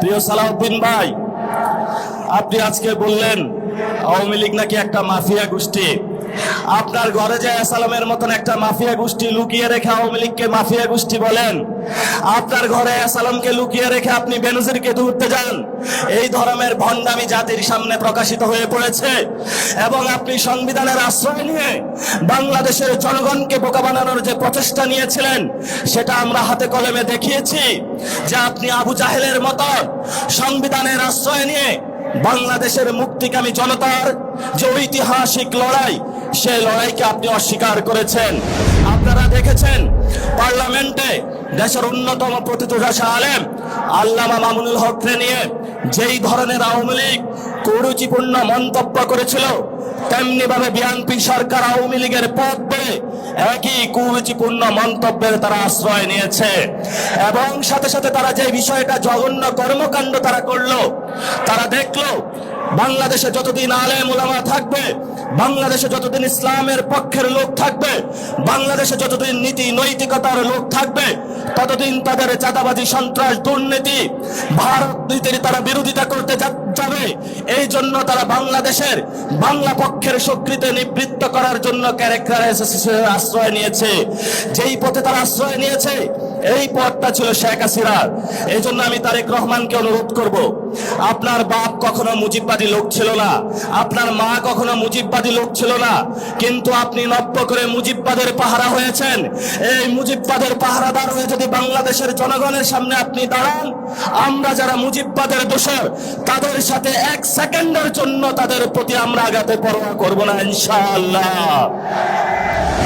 প্রিয় সালাউদ্দিন ভাই, আপনি আজকে বললেন আওয়ামী লীগ নাকি একটা মাফিয়া গোষ্ঠী। আপনার ঘরে যে আসালামের মতন একটা মাফিয়া গোষ্ঠী লুকিয়ে রেখে আওয়ামী লীগকে মাফিয়া গোষ্ঠী বলেন, আপনার ঘরে আসালামকে লুকিয়ে রেখে আপনি বেনজিরকে ধরতে যান। এই ধরনের ভণ্ডামি জাতির সামনে প্রকাশিত হয়ে পড়েছে এবং আপনি সংবিধানের আশ্রয় নিয়ে বাংলাদেশের জনগণকে বোকা বানানোর যে প্রচেষ্টা নিয়েছিলেন সেটা আমরা হাতে কলমে দেখিয়েছি যে আপনি আবু জাহেলের মতো সংবিধানের আশ্রয় নিয়ে বাংলাদেশের মুক্তিকামী জনতার যে ঐতিহাসিক লড়াই, সেই লড়াইকে আপনি অস্বীকার করেছেন। আপনারা দেখেছেন পার্লামেন্টে দেশের অন্যতম প্রথিতযশা আলেম আল্লামা মামুনুল হককে নিয়ে যেই ধরনের আওয়ামী লীগ কুরুচিপূর্ণ মন্তব্য করেছিল, তেমনি ভাবে বিএনপি সরকার আওয়ামী লীগের পথ ধরে একই কুরুচিপূর্ণ মন্তব্যের তারা আশ্রয় নিয়েছে এবং সাথে সাথে তারা যে বিষয়টা জঘন্য কর্মকাণ্ড তারা করলো, তারা দেখলো বাংলাদেশে যতদিন আলেম উলামা থাকবে, বাংলাদেশে যতদিন ইসলামের পক্ষের লোক থাকবে, বাংলাদেশে যতদিন নীতি নৈতিকতার লোক থাকবে, ততদিন তাদের চাঁদাবাজি, সন্ত্রাস, দুর্নীতি, ভারত নীতির তারা বিরোধিতা করতে যাবে। এই জন্য তারা বাংলাদেশের বাংলা পক্ষের শক্তিতে নিবৃত্ত করার জন্য ক্যারেক্টার আশ্রয় নিয়েছে। যেই পথে তারা আশ্রয় নিয়েছে এই পথটা ছিল শেখ হাসিনার। এই জন্য আমি তারেক রহমানকে অনুরোধ করব, আপনার বাপ কখনো মুজিববাদী লোক ছিল না, আপনার মা কখনো মুজিববাদী লোক ছিল না, কিন্তু আপনি নব্য করে মুজিববাদের পাহারা হয়েছেন। এই মুজিববাদের পাহারাদার হয়ে যদি বাংলাদেশের জনগণের সামনে আপনি দাঁড়ান, আমরা যারা মুজিববাদের দোষর তাদের সাথে এক সেকেন্ডের জন্য তাদের প্রতি আমরা আঘাতে পরোয়া করব না, ইনশাআল্লাহ।